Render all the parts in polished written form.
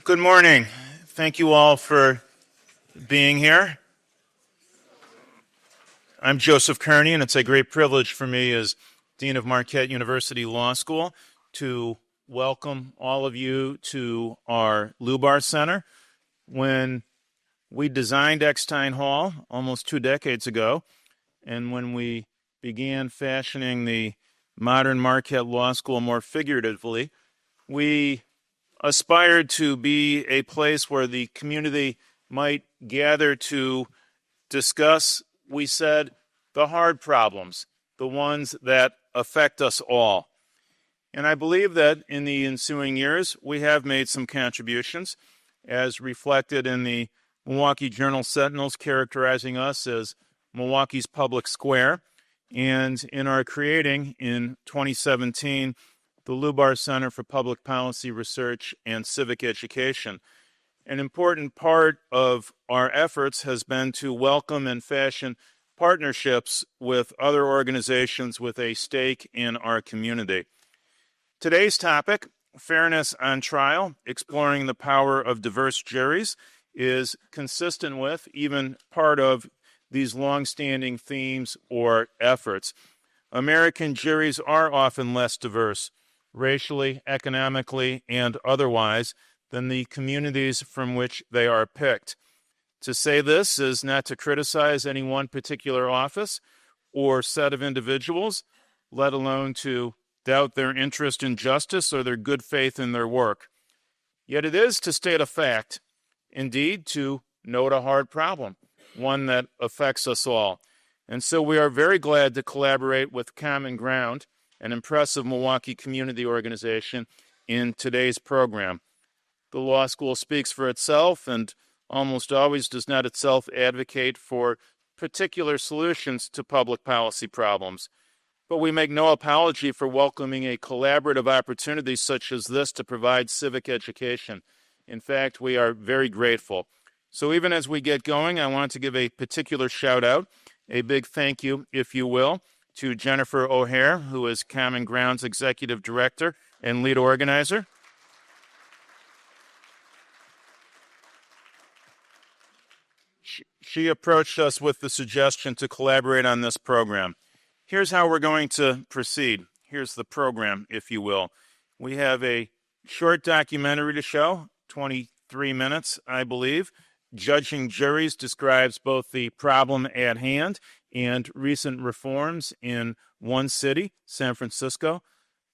Good morning. Thank you all for being here. I'm Joseph Kearney, and it's a great privilege for me as Dean of Marquette University Law School to welcome all of you to our Lubar Center. When we designed Eckstein Hall almost 2 decades ago, and when we began fashioning the modern Marquette Law School more figuratively, we aspired to be a place where the community might gather to discuss, we said, the hard problems, the ones that affect us all. And I believe that in the ensuing years, we have made some contributions, as reflected in the Milwaukee Journal Sentinels characterizing us as Milwaukee's public square, and in our creating in 2017 the Lubar Center for Public Policy Research and Civic Education. An important part of our efforts has been to welcome and fashion partnerships with other organizations with a stake in our community. Today's topic, Fairness on Trial, Exploring the Power of Diverse Juries, is consistent with, even part of, these long-standing themes or efforts. American juries are often less diverse, racially, economically, and otherwise, than the communities from which they are picked. To say this is not to criticize any one particular office or set of individuals, let alone to doubt their interest in justice or their good faith in their work. Yet it is to state a fact, indeed to note a hard problem, one that affects us all. And so we are very glad to collaborate with Common Ground, an impressive Milwaukee community organization, in today's program. The law school speaks for itself and almost always does not itself advocate for particular solutions to public policy problems. But we make no apology for welcoming a collaborative opportunity such as this to provide civic education. In fact, we are very grateful. So even as we get going, I want to give a particular shout out, a big thank you, if you will, to Jennifer O'Hare, who is Common Ground's Executive Director and lead organizer. She approached us with the suggestion to collaborate on this program. Here's how we're going to proceed. Here's the program, if you will. We have a short documentary to show, 23 minutes, I believe. Judging Juries describes both the problem at hand and recent reforms in one city, San Francisco.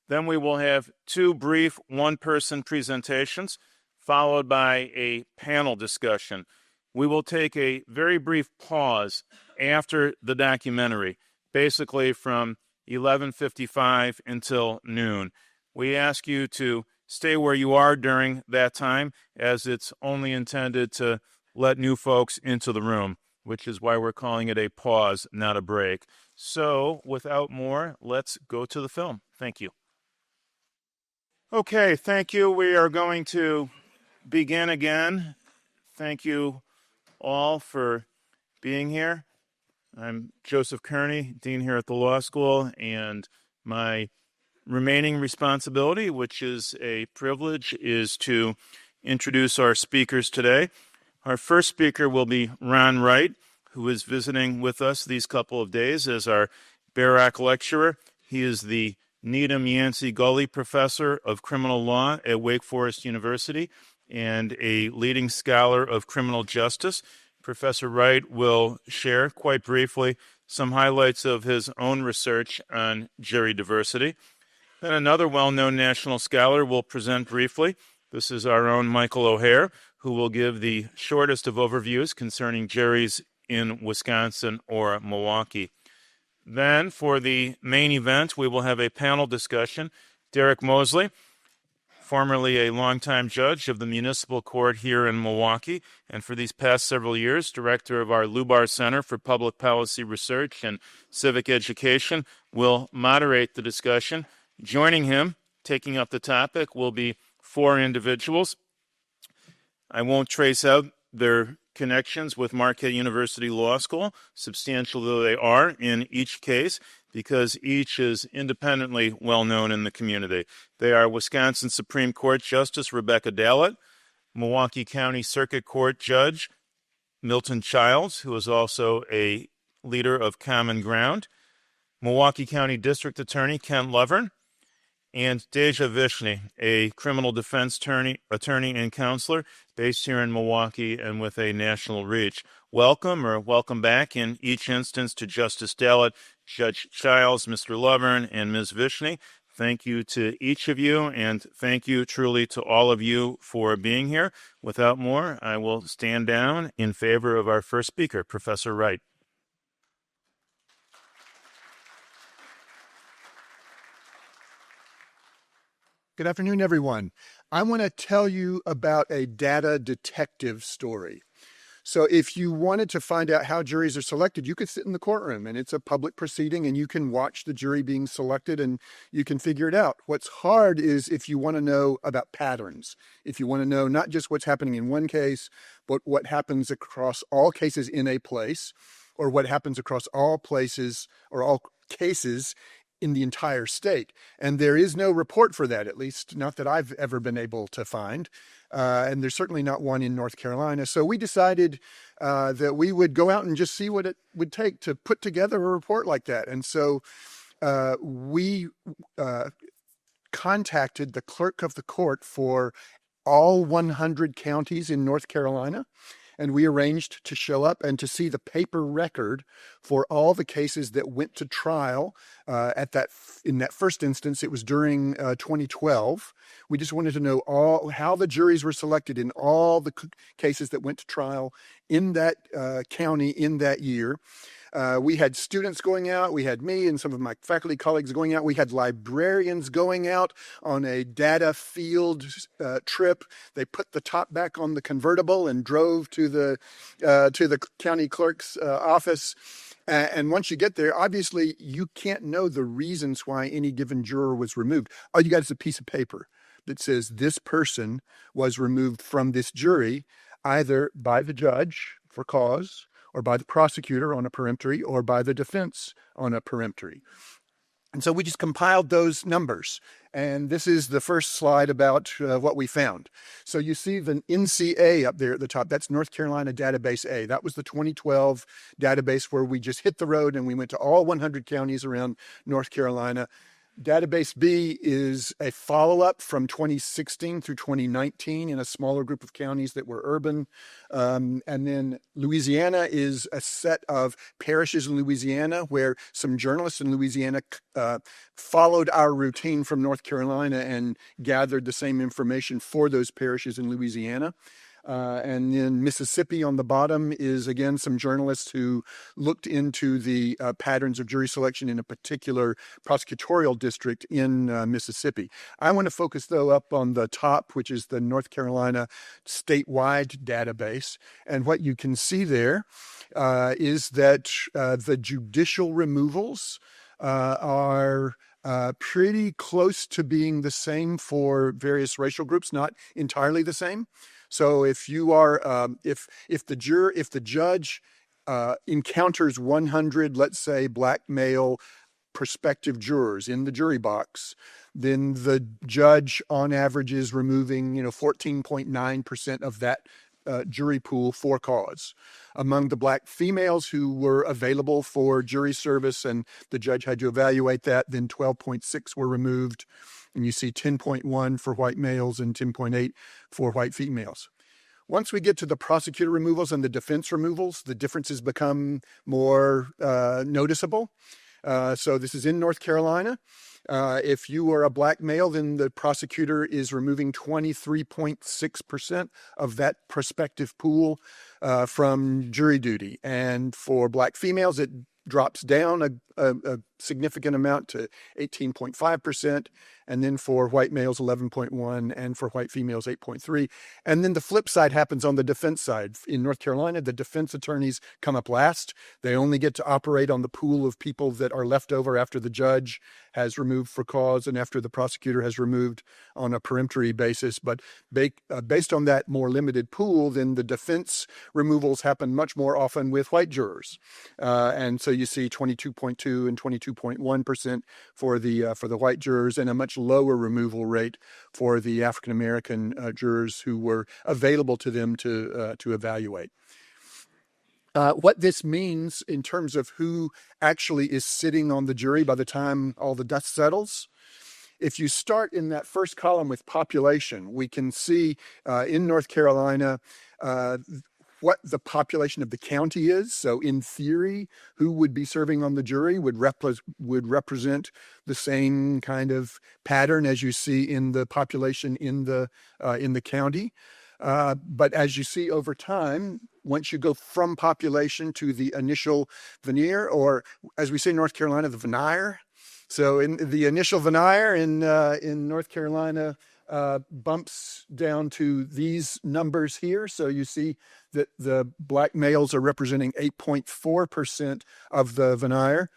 Then we will have 2 brief one-person presentations, followed by a panel discussion. We will take a very brief pause after the documentary, basically from 11:55 until noon. We ask you to stay where you are during that time, as it's only intended to let new folks into the room, which is why we're calling it a pause, not a break. So, without more, let's go to the film. Thank you. Okay, thank you. We are going to begin again. Thank you all for being here. I'm Joseph Kearney, Dean here at the law school, and my remaining responsibility, which is a privilege, is to introduce our speakers today. Our first speaker will be Ron Wright, who is visiting with us these couple of days as our Barak lecturer. He is the Needham Yancey Gully Professor of Criminal Law at Wake Forest University and a leading scholar of criminal justice. Professor Wright will share, quite briefly, some highlights of his own research on jury diversity. Then another well-known national scholar will present briefly. This is our own Michael O'Hare, who will give the shortest of overviews concerning juries in Wisconsin or Milwaukee. Then, for the main event, we will have a panel discussion. Derek Mosley, formerly a longtime judge of the municipal court here in Milwaukee, and for these past several years, director of our Lubar Center for Public Policy Research and Civic Education, will moderate the discussion. Joining him, taking up the topic, will be 4 individuals. I won't trace out their connections with Marquette University Law School, substantial though they are in each case, because each is independently well known in the community. They are Wisconsin Supreme Court Justice Rebecca Dallett, Milwaukee County Circuit Court Judge Milton Childs, who is also a leader of Common Ground, Milwaukee County District Attorney Ken Lovern, and Deja Vishny, a criminal defense attorney and counselor based here in Milwaukee and with a national reach. Welcome or welcome back in each instance to Justice Dallett, Judge Childs, Mr. Lovern, and Ms. Vishny. Thank you to each of you, and thank you truly to all of you for being here. Without more, I will stand down in favor of our first speaker, Professor Wright. Good afternoon, everyone. I want to tell you about a data detective story. So if you wanted to find out how juries are selected, you could sit in the courtroom and it's a public proceeding and you can watch the jury being selected and you can figure it out. What's hard is if you want to know about patterns, if you want to know not just what's happening in one case, but what happens across all cases in a place, or what happens across all places or all cases in the entire state. And there is no report for that, at least not that I've ever been able to find. And there's certainly not one in North Carolina. So we decided that we would go out and just see what it would take to put together a report like that. And so we contacted the clerk of the court for all 100 counties in North Carolina. And we arranged to show up and to see the paper record for all the cases that went to trial in that first instance. It was during 2012. We just wanted to know how the juries were selected in all the cases that went to trial in that county in that year. We had students going out. We had me and some of my faculty colleagues going out. We had librarians going out on a data field trip. They put the top back on the convertible and drove to the county clerk's office. And once you get there, obviously you can't know the reasons why any given juror was removed. All you got is a piece of paper that says this person was removed from this jury either by the judge for cause, or by the prosecutor on a peremptory, or by the defense on a peremptory. And so we just compiled those numbers. And this is the first slide about what we found. So you see the NCA up there at the top. That's North Carolina Database A. That was the 2012 database where we just hit the road and we went to all 100 counties around North Carolina. Database B is a follow-up from 2016 through 2019 in a smaller group of counties that were urban. And then Louisiana is a set of parishes in Louisiana where some journalists in Louisiana followed our routine from North Carolina and gathered the same information for those parishes in Louisiana. And then Mississippi on the bottom is, again, some journalists who looked into the patterns of jury selection in a particular prosecutorial district in Mississippi. I want to focus, though, up on the top, which is the North Carolina statewide database. And what you can see there is that the judicial removals are pretty close to being the same for various racial groups, not entirely the same. So if you are, if the judge encounters 100, let's say, black male prospective jurors in the jury box, then the judge on average is removing, 14.9% of that jury pool for cause. Among the black females who were available for jury service and the judge had to evaluate that, then 12.6 were removed. And you see 10.1 for white males and 10.8 for white females. Once we get to the prosecutor removals and the defense removals, the differences become more noticeable. So this is in North Carolina. If you are a black male, then the prosecutor is removing 23.6% of that prospective pool from jury duty. And for black females, it drops down a significant amount to 18.5%. And then for white males, 11.1, and for white females, 8.3. And then the flip side happens on the defense side. In North Carolina, the defense attorneys come up last. They only get to operate on the pool of people that are left over after the judge has removed for cause and after the prosecutor has removed on a peremptory basis. But based on that more limited pool, then the defense removals happen much more often with white jurors. And so you see 22.2 and 22.2 2.1% for the white jurors, and a much lower removal rate for the African American jurors who were available to them to evaluate. What this means in terms of who actually is sitting on the jury by the time all the dust settles. If you start in that first column with population, we can see in North Carolina what the population of the county is. So in theory, who would be serving on the jury would represent the same kind of pattern as you see in the population in the county. But as you see over time, once you go from population to the initial veneer, or as we say in North Carolina, the veneer. So in the initial veneer in North Carolina bumps down to these numbers here. So you see that the black males are representing 8.4% of the veneer,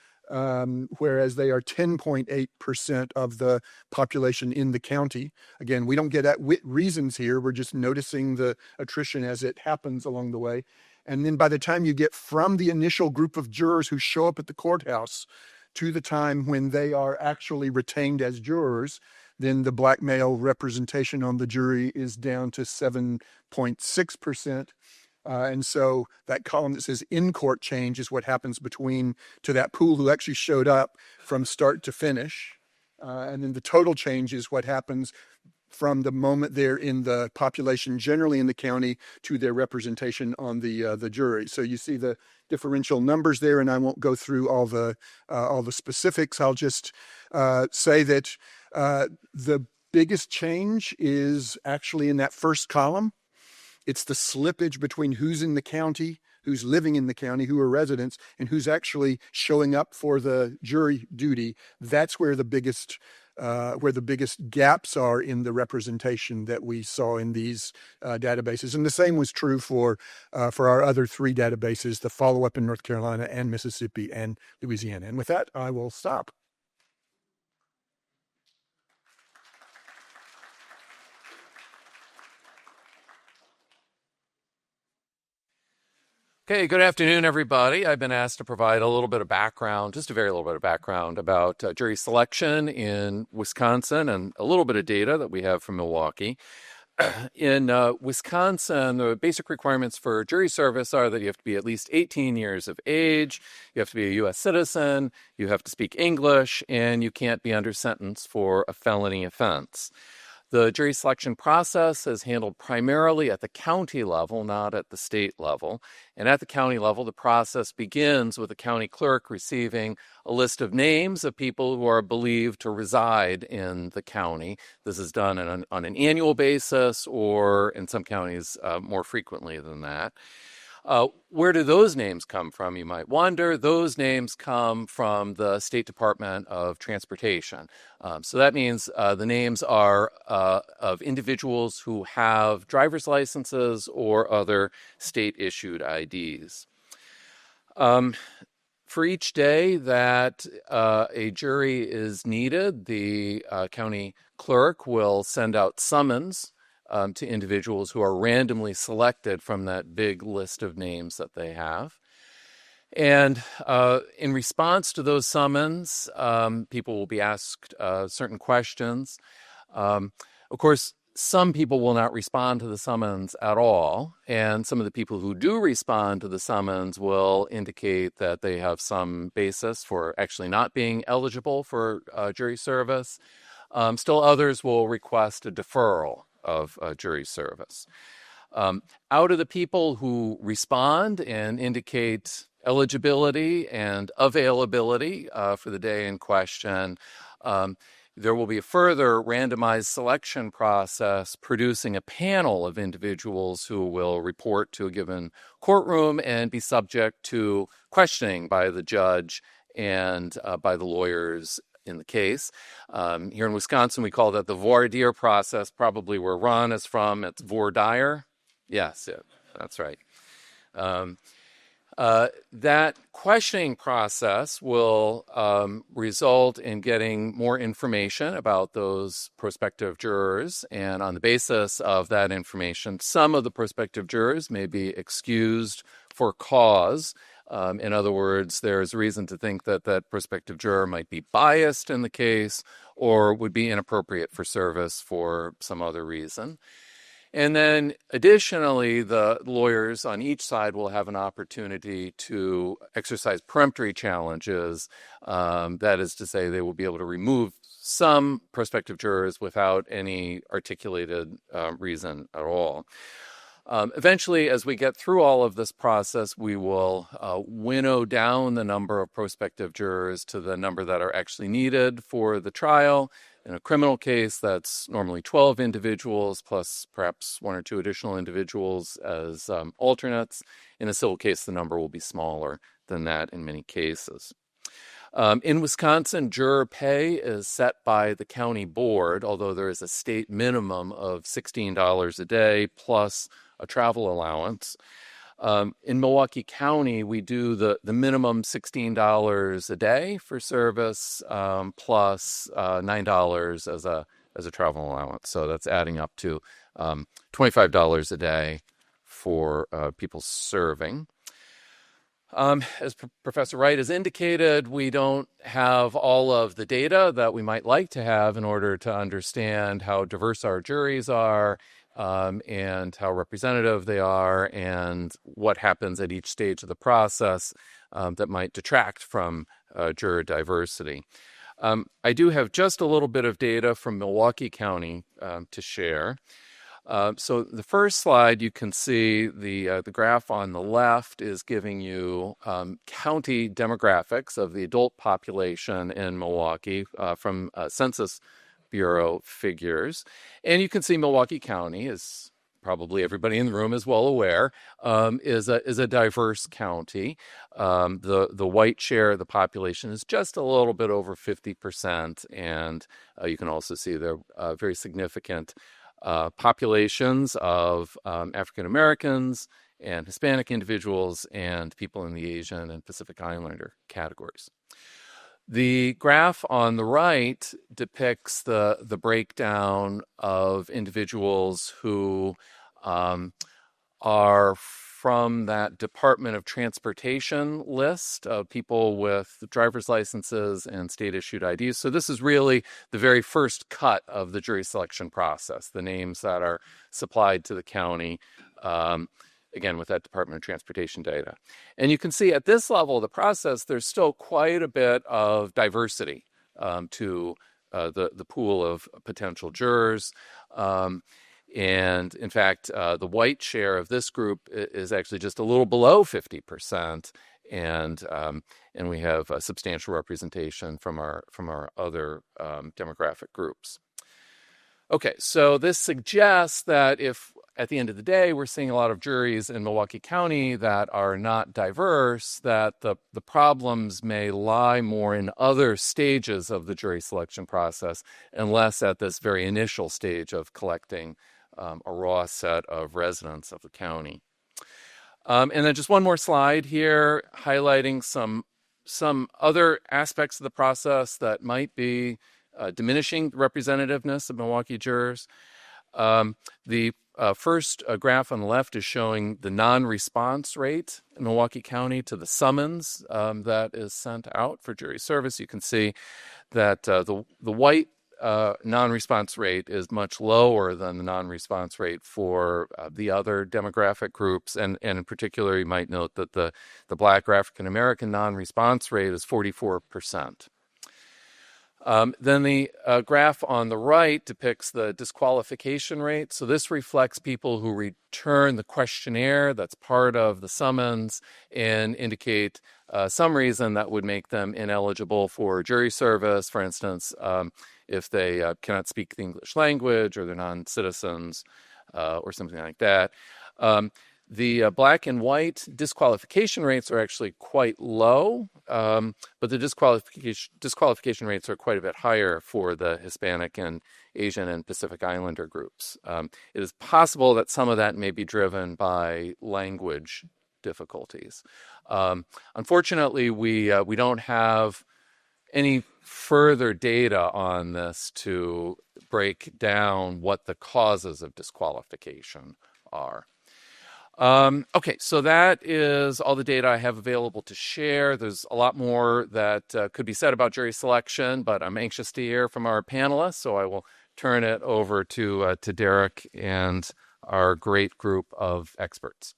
whereas they are 10.8% of the population in the county. Again, we don't get at reasons here. We're just noticing the attrition as it happens along the way. And then by the time you get from the initial group of jurors who show up at the courthouse to the time when they are actually retained as jurors, then the black male representation on the jury is down to 7.6%. And so that column that says in-court change is what happens between to that pool who actually showed up from start to finish. And then the total change is what happens from the moment they're in the population generally in the county to their representation on the jury. So you see the differential numbers there, and I won't go through all the specifics. I'll just say that the biggest change is actually in that first column. It's the slippage between who's in the county, who's living in the county, who are residents, and who's actually showing up for the jury duty. That's where the biggest gaps are in the representation that we saw in these databases. And the same was true for our other three databases, the follow-up in North Carolina and Mississippi and Louisiana. And with that, I will stop. Okay, good afternoon, everybody. I've been asked to provide a little bit of background, just a very little bit of background about jury selection in Wisconsin and a little bit of data that we have from Milwaukee. In Wisconsin, the basic requirements for jury service are that you have to be at least 18 years of age, you have to be a U.S. citizen, you have to speak English, and you can't be under sentence for a felony offense. The jury selection process is handled primarily at the county level, not at the state level. And at the county level, the process begins with the county clerk receiving a list of names of people who are believed to reside in the county. This is done on an annual basis, or in some counties more frequently than that. Where do those names come from, you might wonder? Those names come from the State Department of Transportation. So that means the names are of individuals who have driver's licenses or other state-issued IDs. For each day that a jury is needed, the county clerk will send out summons to individuals who are randomly selected from that big list of names that they have. And in response to those summons, people will be asked certain questions. Of course, some people will not respond to the summons at all, and some of the people who do respond to the summons will indicate that they have some basis for actually not being eligible for jury service. Still others will request a deferral of jury service. Out of the people who respond and indicate eligibility and availability for the day in question, there will be a further randomized selection process producing a panel of individuals who will report to a given courtroom and be subject to questioning by the judge and by the lawyers in the case. Here in Wisconsin, we call that the voir dire process, probably where Ron is from. It's voir dire. Yes, yeah, that's right. That questioning process will result in getting more information about those prospective jurors, and on the basis of that information, some of the prospective jurors may be excused for cause In other words, there's reason to think that that prospective juror might be biased in the case or would be inappropriate for service for some other reason. And then additionally, the lawyers on each side will have an opportunity to exercise peremptory challenges. That is to say, they will be able to remove some prospective jurors without any articulated reason at all. Eventually, as we get through all of this process, we will winnow down the number of prospective jurors to the number that are actually needed for the trial. In a criminal case, that's normally 12 individuals plus perhaps one or two additional individuals as alternates. In a civil case, the number will be smaller than that in many cases. In Wisconsin, juror pay is set by the county board, although there is a state minimum of $16 a day plus a travel allowance. In Milwaukee County, we do the minimum $16 a day for service plus $9 as a travel allowance. So that's adding up to $25 a day for people serving. As Professor Wright has indicated, we don't have all of the data that we might like to have in order to understand how diverse our juries are and how representative they are and what happens at each stage of the process that might detract from juror diversity. I do have just a little bit of data from Milwaukee County to share. So the first slide, you can see the graph on the left is giving you county demographics of the adult population in Milwaukee from Census Bureau figures. And you can see Milwaukee County, as probably everybody in the room is well aware, is a diverse county. The white share of the population is just a little bit over 50%. And you can also see the very significant populations of African Americans and Hispanic individuals and people in the Asian and Pacific Islander categories. The graph on the right depicts the breakdown of individuals who are from that Department of Transportation list of people with driver's licenses and state-issued IDs. So this is really the very first cut of the jury selection process, the names that are supplied to the county, again, with that Department of Transportation data. And you can see at this level of the process, there's still quite a bit of diversity to the pool of potential jurors. And in fact, the white share of this group is actually just a little below 50%, and we have a substantial representation from our other demographic groups. Okay, so this suggests that if at the end of the day we're seeing a lot of juries in Milwaukee County that are not diverse, that the problems may lie more in other stages of the jury selection process and less at this very initial stage of collecting a raw set of residents of the county. And then just one more slide here highlighting some other aspects of the process that might be diminishing the representativeness of Milwaukee jurors. The first graph on the left is showing the non-response rate in Milwaukee County to the summons that is sent out for jury service. You can see that the white non-response rate is much lower than the non-response rate for the other demographic groups. And in particular, you might note that the Black or African American non-response rate is 44%. Then the graph on the right depicts the disqualification rate. So this reflects people who return the questionnaire that's part of the summons and indicate some reason that would make them ineligible for jury service. For instance, if they cannot speak the English language or they're non-citizens or something like that. The black and white disqualification rates are actually quite low, but the disqualification rates are quite a bit higher for the Hispanic and Asian and Pacific Islander groups. It is possible that some of that may be driven by language difficulties. Unfortunately, we don't have any further data on this to break down what the causes of disqualification are. Okay, so that is all the data I have available to share. There's a lot more that could be said about jury selection, but I'm anxious to hear from our panelists, so I will turn it over to Derek and our great group of experts.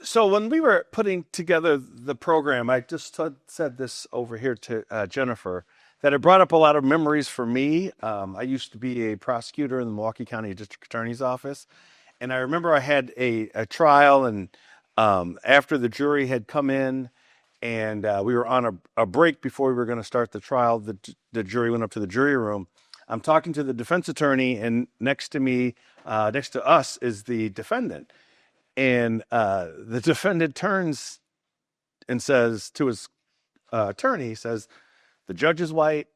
So when we were putting together the program, I just said this over here to Jennifer, that it brought up a lot of memories for me. I used to be a prosecutor in the Milwaukee County District Attorney's Office, and I remember I had a trial, and after the jury had come in, and we were on a break before we were going to start the trial, the jury went up to the jury room. I'm talking to the defense attorney, and next to us is the defendant. And the defendant turns and says to his attorney, he says, the judge is white,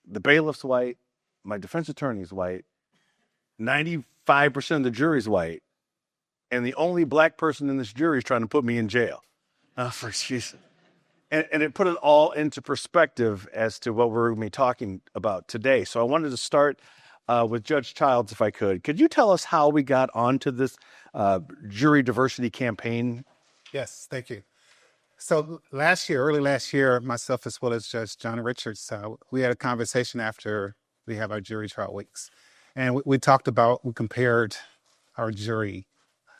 the bailiff's white, my defense attorney is white, 95% of the jury's white, and the only black person in this jury is trying to put me in jail for excuses. And it put it all into perspective as to what we're going to be talking about today. So I wanted to start with Judge Childs, if I could. Could you tell us how we got onto this jury diversity campaign? Yes, thank you. So early last year, myself as well as Judge John Richards, we had a conversation after we have our jury trial weeks. And we compared our jury,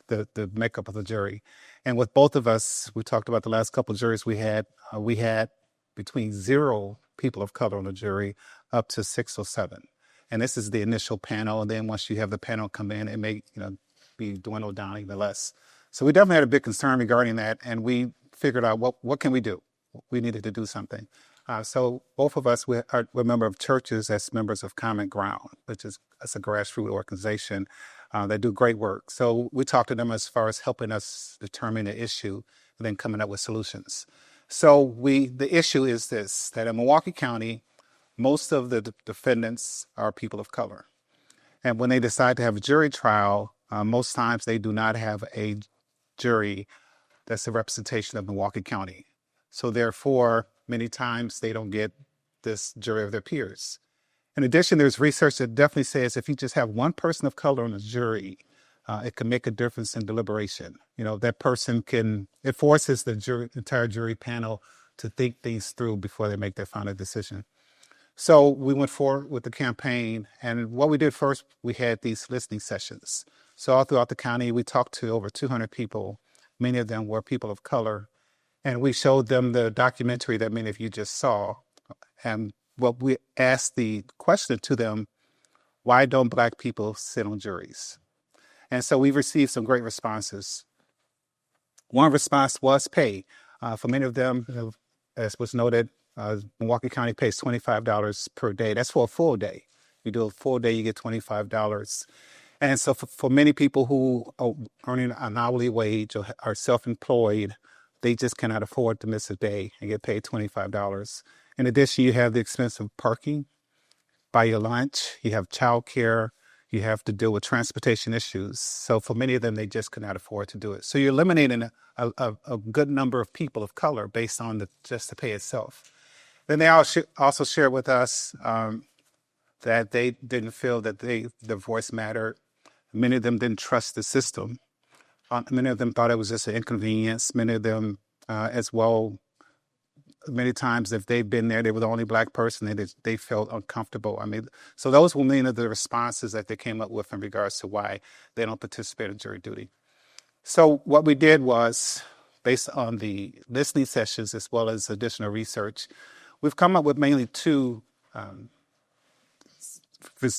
the makeup of the jury. And with both of us, we talked about the last couple of juries we had between 0 people of color on the jury up to 6 or 7. And this is the initial panel. And then once you have the panel come in, it may be dwindled down even less. So we definitely had a big concern regarding that. And we figured out what can we do? We needed to do something. So both of us, we're members of churches as members of Common Ground, which is a grassroots organization that do great work. So we talked to them as far as helping us determine the issue and then coming up with solutions. So the issue is this, that in Milwaukee County, most of the defendants are people of color. And when they decide to have a jury trial, most times they do not have a jury that's a representation of Milwaukee County. So therefore, many times they don't get this jury of their peers. In addition, there's research that definitely says if you just have one person of color on a jury, it can make a difference in deliberation. That person it forces the entire jury panel to think things through before they make their final decision. So we went forward with the campaign, and what we did first, we had these listening sessions. So all throughout the county, we talked to over 200 people. Many of them were people of color, and we showed them the documentary that many of you just saw. And what we asked the question to them, why don't Black people sit on juries? And so we received some great responses. One response was pay. For many of them, as was noted, Milwaukee County pays $25 per day. That's for a full day. You do a full day, you get $25. And so for many people who are earning an hourly wage or are self-employed, they just cannot afford to miss a day and get paid $25. In addition, you have the expense of parking, buy your lunch, you have childcare, you have to deal with transportation issues. So for many of them, they just cannot afford to do it. So you're eliminating a good number of people of color based on just the pay itself. Then they also shared with us that they didn't feel that their voice mattered. Many of them didn't trust the system. Many of them thought it was just an inconvenience. Many of them as well, many times if they've been there, they were the only Black person, and they felt uncomfortable. So those were many of the responses that they came up with in regards to why they don't participate in jury duty. So what we did was, based on the listening sessions as well as additional research, we've come up with mainly 2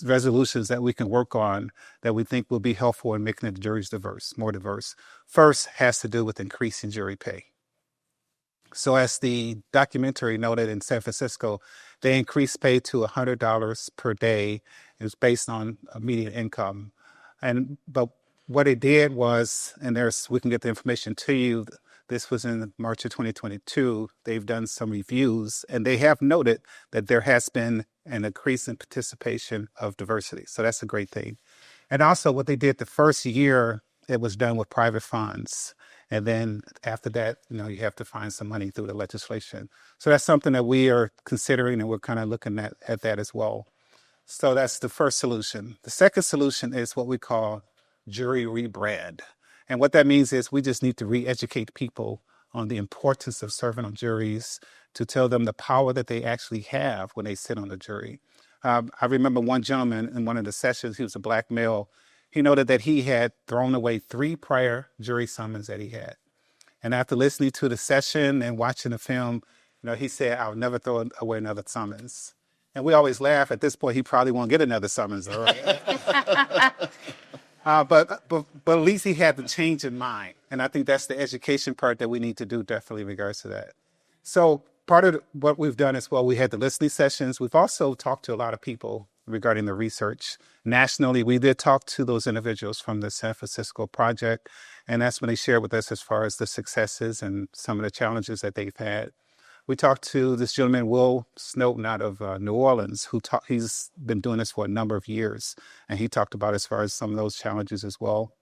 resolutions that we can work on that we think will be helpful in making the juries more diverse. First has to do with increasing jury pay. So as the documentary noted in San Francisco, they increased pay to $100 per day. It was based on a median income. But what it did was, and we can get the information to you, this was in March of 2022. They've done some reviews, and they have noted that there has been an increase in participation of diversity. So that's a great thing. And also what they did the first year, it was done with private funds. And then after that, you have to find some money through the legislation. So that's something that we are considering, and we're kind of looking at that as well. So that's the first solution. The second solution is what we call jury rebrand. And what that means is we just need to re-educate people on the importance of serving on juries, to tell them the power that they actually have when they sit on the jury. I remember one gentleman in one of the sessions, he was a black male. He noted that he had thrown away 3 prior jury summons that he had. And after listening to the session and watching the film, he said, "I'll never throw away another summons." And we always laugh. At this point, he probably won't get another summons. All right? But at least he had the change in mind. And I think that's the education part that we need to do definitely in regards to that. So part of what we've done as well, we had the listening sessions. We've also talked to a lot of people regarding the research. Nationally, we did talk to those individuals from the San Francisco project. And that's when they shared with us as far as the successes and some of the challenges that they've had. We talked to this gentleman, Will Snowden, out of New Orleans, he's been doing this for a number of years, and he talked about as far as some of those challenges as well.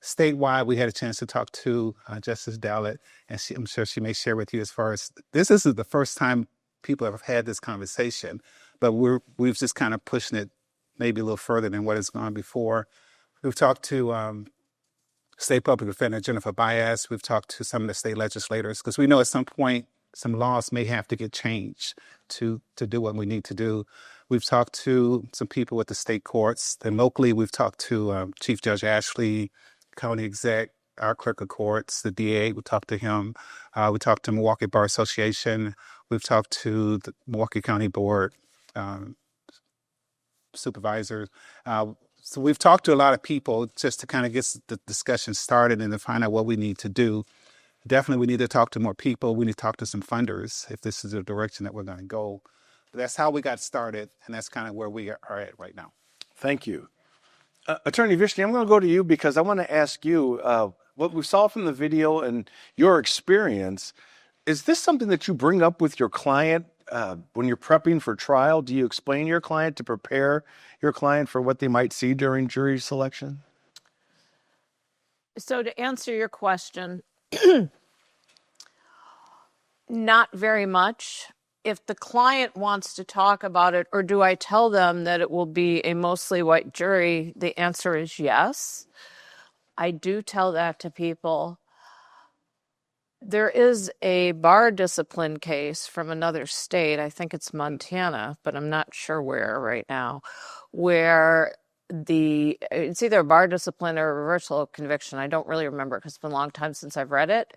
Statewide, we had a chance to talk to Justice Dowlett, and I'm sure she may share with you as far as, this isn't the first time people have had this conversation, but we've just kind of pushing it maybe a little further than what has gone before. We've talked to State Public Defender Jennifer Baez. We've talked to some of the state legislators, because we know at some point some laws may have to get changed to do what we need to do. We've talked to some people with the state courts. Then locally, we've talked to Chief Judge Ashley, county exec, our clerk of courts, the DA. We talked to him. We talked to Milwaukee Bar Association. We've talked to the Milwaukee County Board supervisors. So we've talked to a lot of people just to kind of get the discussion started and to find out what we need to do. Definitely, we need to talk to more people. We need to talk to some funders if this is the direction that we're going to go. But that's how we got started, and that's kind of where we are at right now. Thank you. Attorney Vishny, I'm going to go to you because I want to ask you, what we saw from the video and your experience, is this something that you bring up with your client when you're prepping for trial? Do you explain to your client to prepare your client for what they might see during jury selection? So to answer your question, not very much. If the client wants to talk about it, or do I tell them that it will be a mostly white jury, the answer is yes. I do tell that to people. There is a bar discipline case from another state, I think it's Montana, but I'm not sure where right now, where it's either a bar discipline or a reversal of conviction. I don't really remember because it's been a long time since I've read it,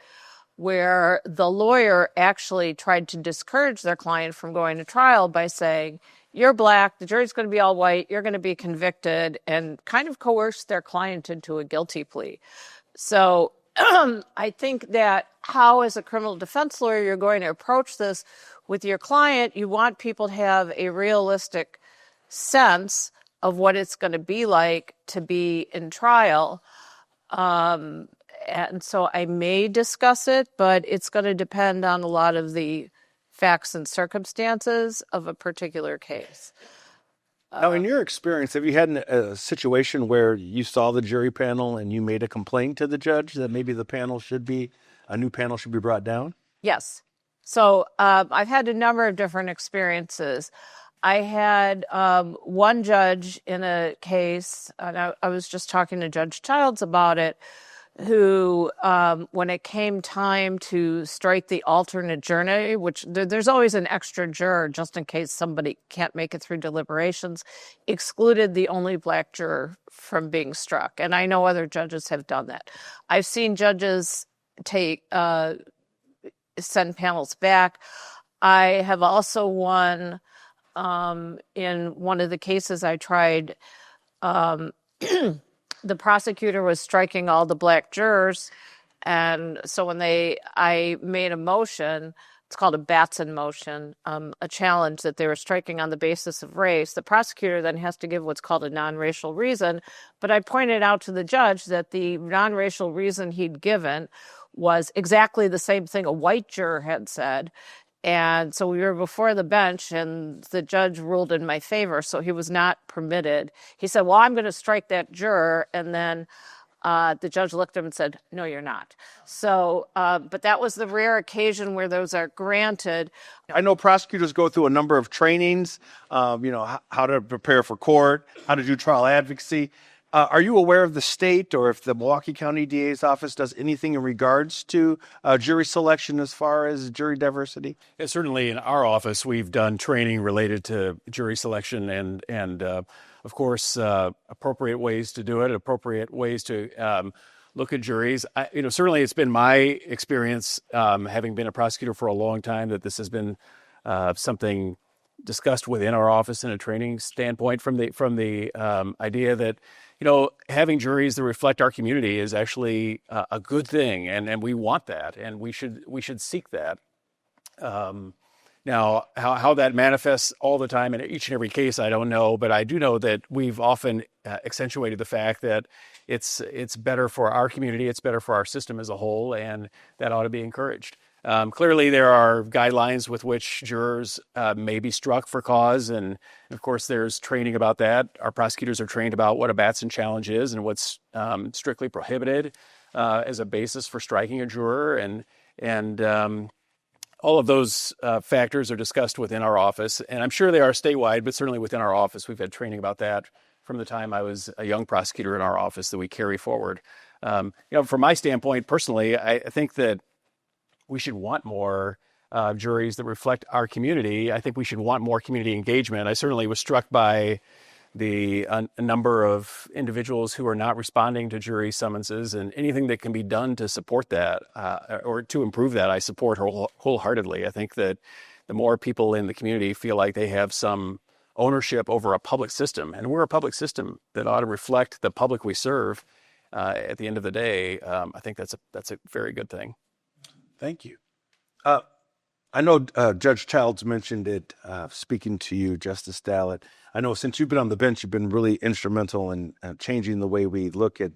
where the lawyer actually tried to discourage their client from going to trial by saying, "You're black, the jury's going to be all white, you're going to be convicted," and kind of coerced their client into a guilty plea. So I think that how, as a criminal defense lawyer, you're going to approach this with your client, you want people to have a realistic sense of what it's going to be like to be in trial. And so I may discuss it, but it's going to depend on a lot of the facts and circumstances of a particular case. Now, in your experience, have you had a situation where you saw the jury panel and you made a complaint to the judge that maybe a new panel should be brought down? Yes. So I've had a number of different experiences. I had one judge in a case, and I was just talking to Judge Childs about it, who, when it came time to strike the alternate jury, which there's always an extra juror just in case somebody can't make it through deliberations, excluded the only black juror from being struck. And I know other judges have done that. I've seen judges send panels back. I have also won in one of the cases I tried, the prosecutor was striking all the black jurors. And so when I made a motion, it's called a Batson motion, a challenge that they were striking on the basis of race, the prosecutor then has to give what's called a non-racial reason. But I pointed out to the judge that the non-racial reason he'd given was exactly the same thing a white juror had said. And so we were before the bench, and the judge ruled in my favor, so he was not permitted. He said, "Well, I'm going to strike that juror," and then The judge looked at him and said, no, you're not. So, but that was the rare occasion where those are granted. I know prosecutors go through a number of trainings, how to prepare for court, how to do trial advocacy. Are you aware of the state or if the Milwaukee County DA's office does anything in regards to jury selection as far as jury diversity? Yeah, certainly in our office, we've done training related to jury selection and of course, appropriate ways to do it, appropriate ways to look at juries. Certainly it's been my experience, having been a prosecutor for a long time, that this has been something discussed within our office in a training standpoint from the idea that having juries that reflect our community is actually a good thing, and we want that, and we should seek that. Now, how that manifests all the time in each and every case, I don't know, but I do know that we've often accentuated the fact that it's better for our community, it's better for our system as a whole, and that ought to be encouraged. Clearly, there are guidelines with which jurors may be struck for cause, and of course, there's training about that. Our prosecutors are trained about what a Batson challenge is and what's strictly prohibited as a basis for striking a juror, and all of those factors are discussed within our office, and I'm sure they are statewide, but certainly within our office, we've had training about that from the time I was a young prosecutor in our office that we carry forward. From my standpoint, personally, I think that we should want more juries that reflect our community. I think we should want more community engagement. I certainly was struck by the number of individuals who are not responding to jury summonses, and anything that can be done to support that or to improve that, I support wholeheartedly. I think that the more people in the community feel like they have some ownership over a public system, and we're a public system that ought to reflect the public we serve at the end of the day, I think that's a very good thing. Thank you. I know Judge Childs mentioned it, speaking to you, Justice Dallett. I know since you've been on the bench, you've been really instrumental in changing the way we look at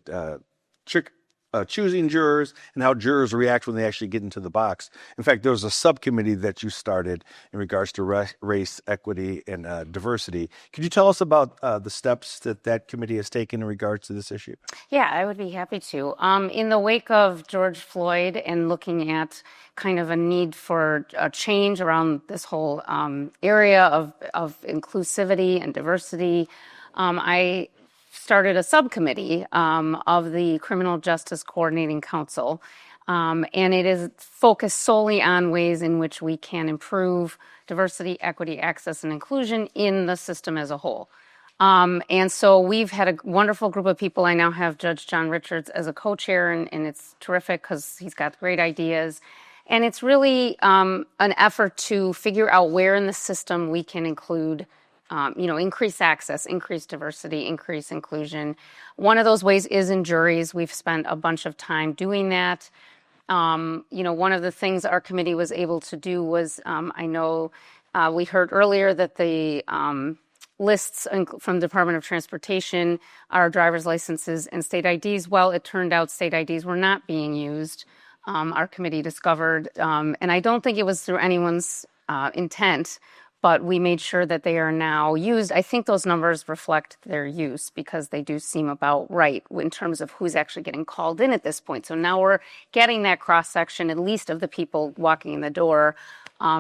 choosing jurors and how jurors react when they actually get into the box. In fact, there was a subcommittee that you started in regards to race, equity, and diversity. Could you tell us about the steps that committee has taken in regards to this issue? Yeah, I would be happy to. In the wake of George Floyd and looking at kind of a need for a change around this whole area of inclusivity and diversity, I started a subcommittee of the Criminal Justice Coordinating Council, and it is focused solely on ways in which we can improve diversity, equity, access, and inclusion in the system as a whole. And so we've had a wonderful group of people. I now have Judge John Richards as a co-chair, and it's terrific because he's got great ideas. And it's really an effort to figure out where in the system we can include increase access, increase diversity, increase inclusion. One of those ways is in juries. We've spent a bunch of time doing that. One of the things our committee was able to do was, we heard earlier that the lists from the Department of Transportation are driver's licenses and state IDs. Well, it turned out state IDs were not being used. Our committee discovered, and I don't think it was through anyone's intent, but we made sure that they are now used. I think those numbers reflect their use because they do seem about right in terms of who's actually getting called in at this point. So now we're getting that cross-section, at least of the people walking in the door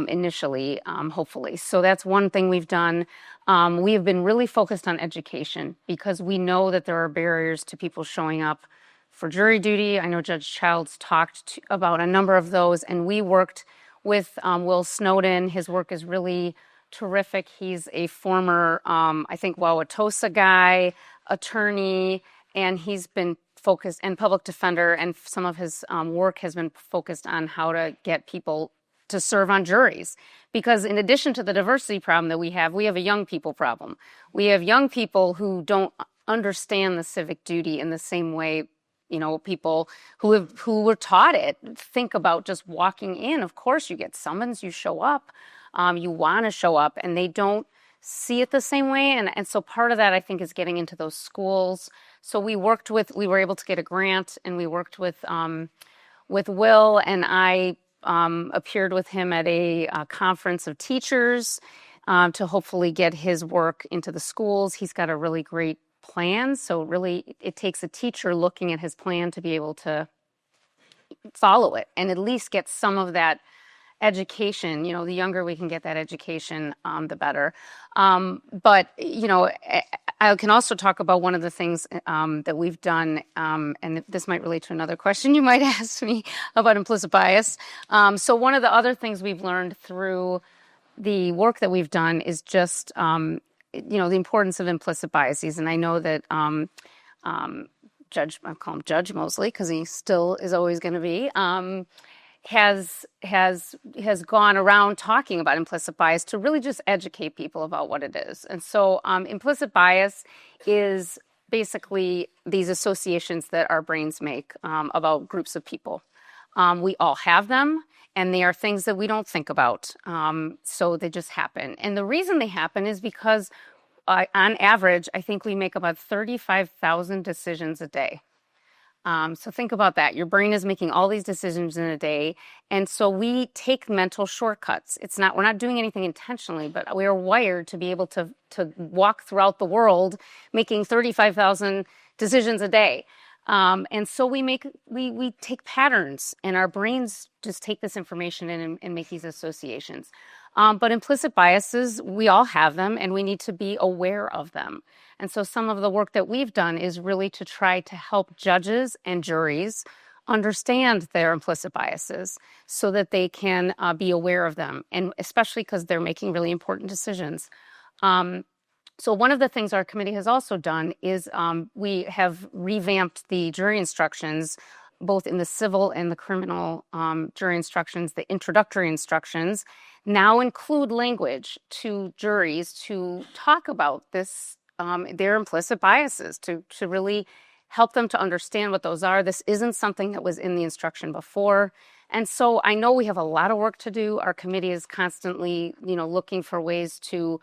initially, hopefully. So that's one thing we've done. We have been really focused on education because we know that there are barriers to people showing up for jury duty. I know Judge Childs talked about a number of those, and we worked with Will Snowden. His work is really terrific. He's a former, Wauwatosa guy, attorney, and he's been focused, and public defender, and some of his work has been focused on how to get people to serve on juries. Because in addition to the diversity problem that we have a young people problem. We have young people who don't understand the civic duty in the same way people who were taught it think about just walking in. Of course, you get summons, you show up, you want to show up, and they don't see it the same way. And so part of that, I think, is getting into those schools. So we were able to get a grant, and we worked with Will, and I appeared with him at a conference of teachers to hopefully get his work into the schools. He's got a really great plan. So really, it takes a teacher looking at his plan to be able to follow it and at least get some of that education. The younger we can get that education, the better. But I can also talk about one of the things that we've done, and this might relate to another question you might ask me about implicit bias. So one of the other things we've learned through the work that we've done is just the importance of implicit biases. And I know that I call him Judge Mosley because he still is always going to be, has gone around talking about implicit bias to really just educate people about what it is. And so implicit bias is basically these associations that our brains make about groups of people. We all have them, and they are things that we don't think about. So they just happen. And the reason they happen is because on average, I think we make about 35,000 decisions a day. So think about that. Your brain is making all these decisions in a day. And so we take mental shortcuts. We're not doing anything intentionally, but we are wired to be able to walk throughout the world making 35,000 decisions a day. And so we take patterns, and our brains just take this information in and make these associations. But implicit biases, we all have them, and we need to be aware of them. And so some of the work that we've done is really to try to help judges and juries understand their implicit biases so that they can be aware of them, and especially because they're making really important decisions. So one of the things our committee has also done is we have revamped the jury instructions, both in the civil and the criminal jury instructions. The introductory instructions now include language to juries to talk about this, their implicit biases, to really help them to understand what those are. This isn't something that was in the instruction before. And so I know we have a lot of work to do. Our committee is constantly, looking for ways to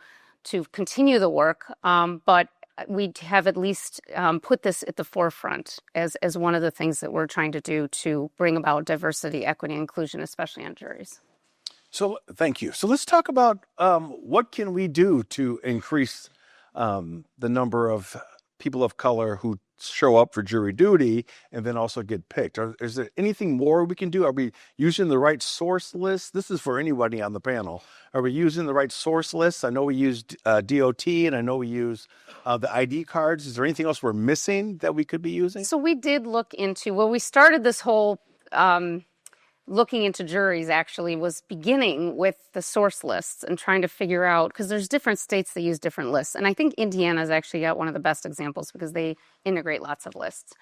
continue the work, but we have at least put this at the forefront as one of the things that we're trying to do to bring about diversity, equity, and inclusion, especially on juries. So thank you. So let's talk about what can we do to increase the number of people of color who show up for jury duty and then also get picked. Is there anything more we can do? Are we using the right source list? This is for anybody on the panel. Are we using the right source lists? I know we used DOT, and I know we use the ID cards. Is there anything else we're missing that we could be using? So we did look into, we started this whole looking into juries actually was beginning with the source lists and trying to figure out, because there's different states that use different lists. And I think Indiana's actually got one of the best examples because they integrate lots of lists.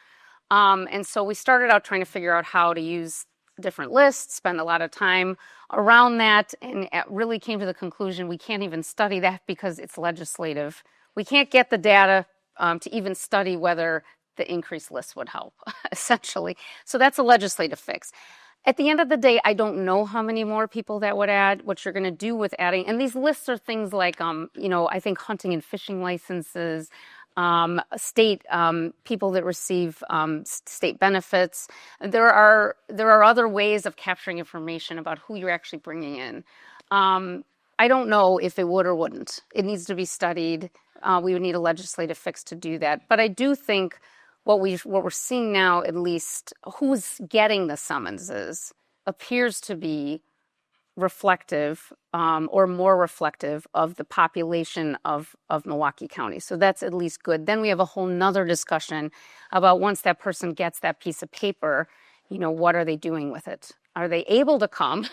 And so we started out trying to figure out how to use different lists, spend a lot of time around that, and really came to the conclusion we can't even study that because it's legislative. We can't get the data to even study whether the increased list would help, essentially. So that's a legislative fix. At the end of the day, I don't know how many more people that would add, what you're going to do with adding. And these lists are things like, I think hunting and fishing licenses, state people that receive state benefits. There are other ways of capturing information about who you're actually bringing in. I don't know if it would or wouldn't. It needs to be studied. We would need a legislative fix to do that. But I do think what we're seeing now, at least, who's getting the summonses appears to be reflective or more reflective of the population of Milwaukee County. So that's at least good. Then we have a whole nother discussion about once that person gets that piece of paper, what are they doing with it? Are they able to come?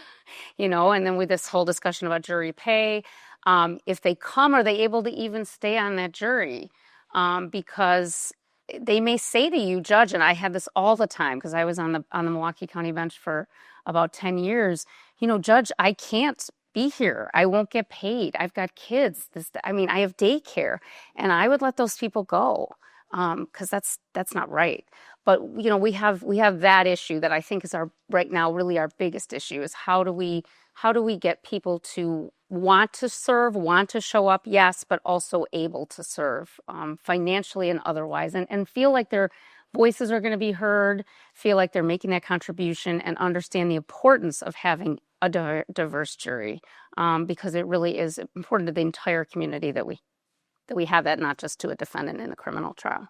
And then with this whole discussion about jury pay, if they come, are they able to even stay on that jury? Because they may say to you, Judge, and I had this all the time because I was on the Milwaukee County bench for about 10 years, Judge, I can't be here. I won't get paid. I've got kids. I have daycare, and I would let those people go because that's not right. But we have that issue that I think is right now really our biggest issue is how do we get people to want to serve, want to show up, yes, but also able to serve financially and otherwise, and feel like their voices are going to be heard, feel like they're making that contribution, and understand the importance of having a diverse jury because it really is important to the entire community that that we have that not just to a defendant in a criminal trial.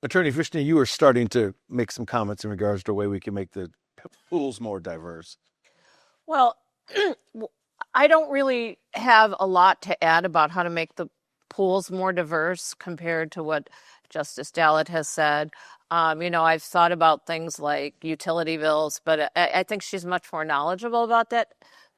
Attorney Fishner, you were starting to make some comments in regards to a way we can make the pools more diverse. Well, I don't really have a lot to add about how to make the pools more diverse compared to what Justice Dallet has said. I've thought about things like utility bills, but I think she's much more knowledgeable about that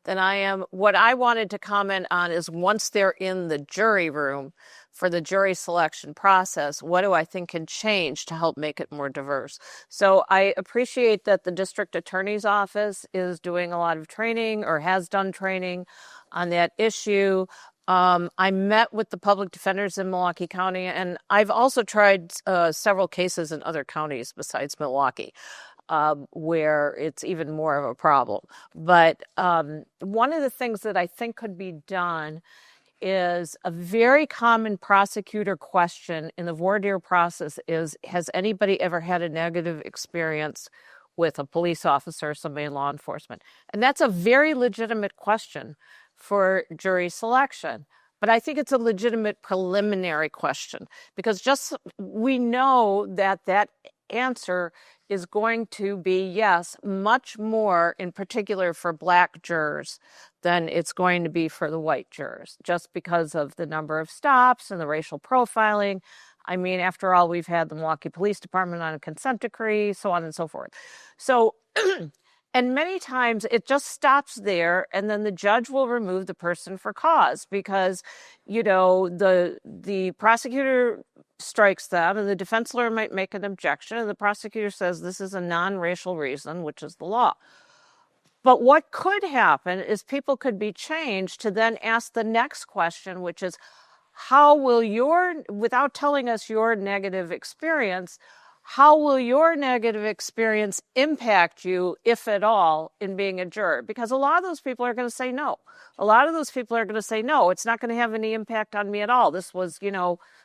than I am. What I wanted to comment on is once they're in the jury room for the jury selection process, what do I think can change to help make it more diverse? So I appreciate that the district attorney's office is doing a lot of training or has done training on that issue. I met with the public defenders in Milwaukee County, and I've also tried several cases in other counties besides Milwaukee, where it's even more of a problem. But one of the things that I think could be done is a very common prosecutor question in the voir dire process is, has anybody ever had a negative experience with a police officer or somebody in law enforcement? And that's a very legitimate question for jury selection. But I think it's a legitimate preliminary question because we know that answer is going to be yes, much more in particular for Black jurors than it's going to be for the white jurors, just because of the number of stops and the racial profiling. I mean, after all, we've had the Milwaukee Police Department on a consent decree, so on and so forth. So, and many times it just stops there, and then the judge will remove the person for cause because, the prosecutor strikes them and the defense lawyer might make an objection and the prosecutor says this is a non-racial reason, which is the law. But what could happen is people could be changed to then ask the next question, which is, how will without telling us your negative experience, how will your negative experience impact you, if at all, in being a juror? Because a lot of those people are going to say no. A lot of those people are going to say, no, it's not going to have any impact on me at all. This was,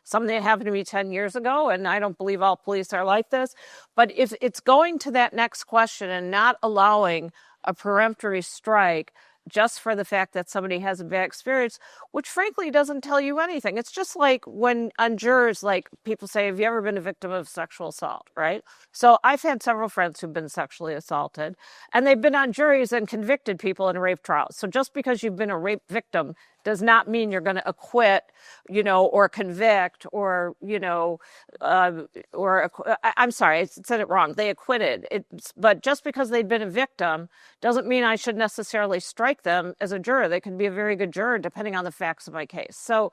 something that happened to me 10 years ago, and I don't believe all police are like this. But if it's going to that next question and not allowing a peremptory strike just for the fact that somebody has a bad experience, which frankly doesn't tell you anything. It's just like when on jurors, like people say, have you ever been a victim of sexual assault, right? So I've had several friends who've been sexually assaulted, and they've been on juries and convicted people in rape trials. So just because you've been a rape victim does not mean you're going to acquit, or convict, or, I'm sorry, I said it wrong. They acquitted. But just because they've been a victim doesn't mean I should necessarily strike them as a juror. They can be a very good juror depending on the facts of my case. So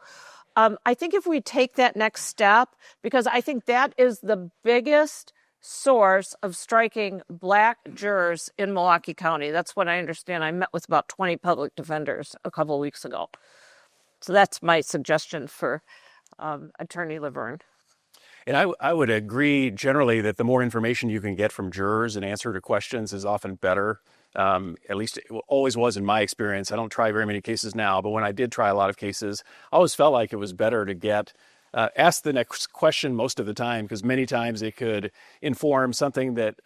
I think if we take that next step, because I think that is the biggest source of striking Black jurors in Milwaukee County. That's what I understand. I met with about 20 public defenders a couple of weeks ago. So that's my suggestion for Attorney Laverne. And I would agree generally that the more information you can get from jurors and answer to questions is often better. At least it always was in my experience. I don't try very many cases now, but when I did try a lot of cases, I always felt like it was better to get ask the next question most of the time, because many times it could inform something that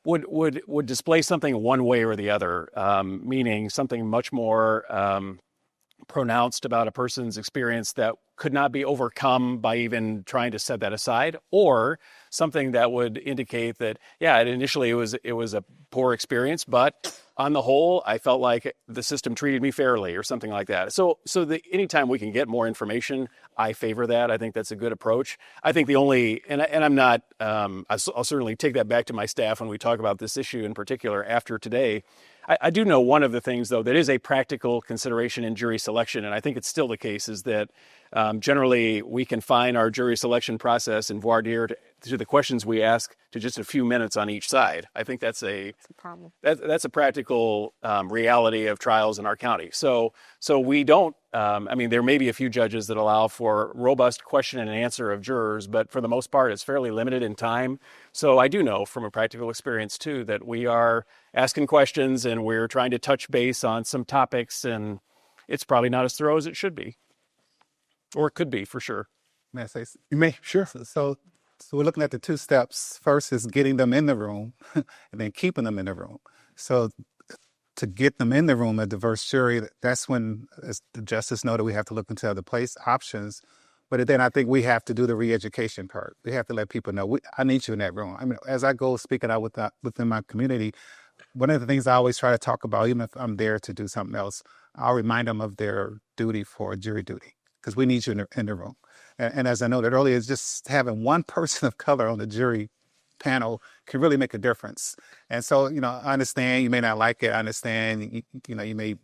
would display something one way or the other, meaning something much more pronounced about a person's experience that could not be overcome by even trying to set that aside, or something that would indicate that, initially it was a poor experience, but on the whole, I felt like the system treated me fairly, or something like that. So anytime we can get more information, I favor that. I think that's a good approach. I think the only, and I'm not, I'll certainly take that back to my staff when we talk about this issue in particular after today. I do know one of the things, though, that is a practical consideration in jury selection, and I think it's still the case, is that generally we confine our jury selection process in voir dire to the questions we ask to just a few minutes on each side. I think that's a problem. That's a practical reality of trials in our county. So we don't, there may be a few judges that allow for robust question and answer of jurors, but for the most part, it's fairly limited in time. So I do know from a practical experience, too, that we are asking questions and we're trying to touch base on some topics, and it's probably not as thorough as it should be. Or it could be, for sure. May I say? You may, sure. So we're looking at the two steps. First is getting them in the room, and then keeping them in the room. So to get them in the room, a diverse jury, that's when, as the justice noted, we have to look into other place options. But then I think we have to do the re-education part. We have to let people know, I need you in that room. I mean, as I go speaking out within my community, one of the things I always try to talk about, even if I'm there to do something else, I'll remind them of their duty for jury duty, because we need you in the room. And as I noted earlier, it's just having one person of color on the jury panel can really make a difference. And so, I understand you may not like it. I understand, you may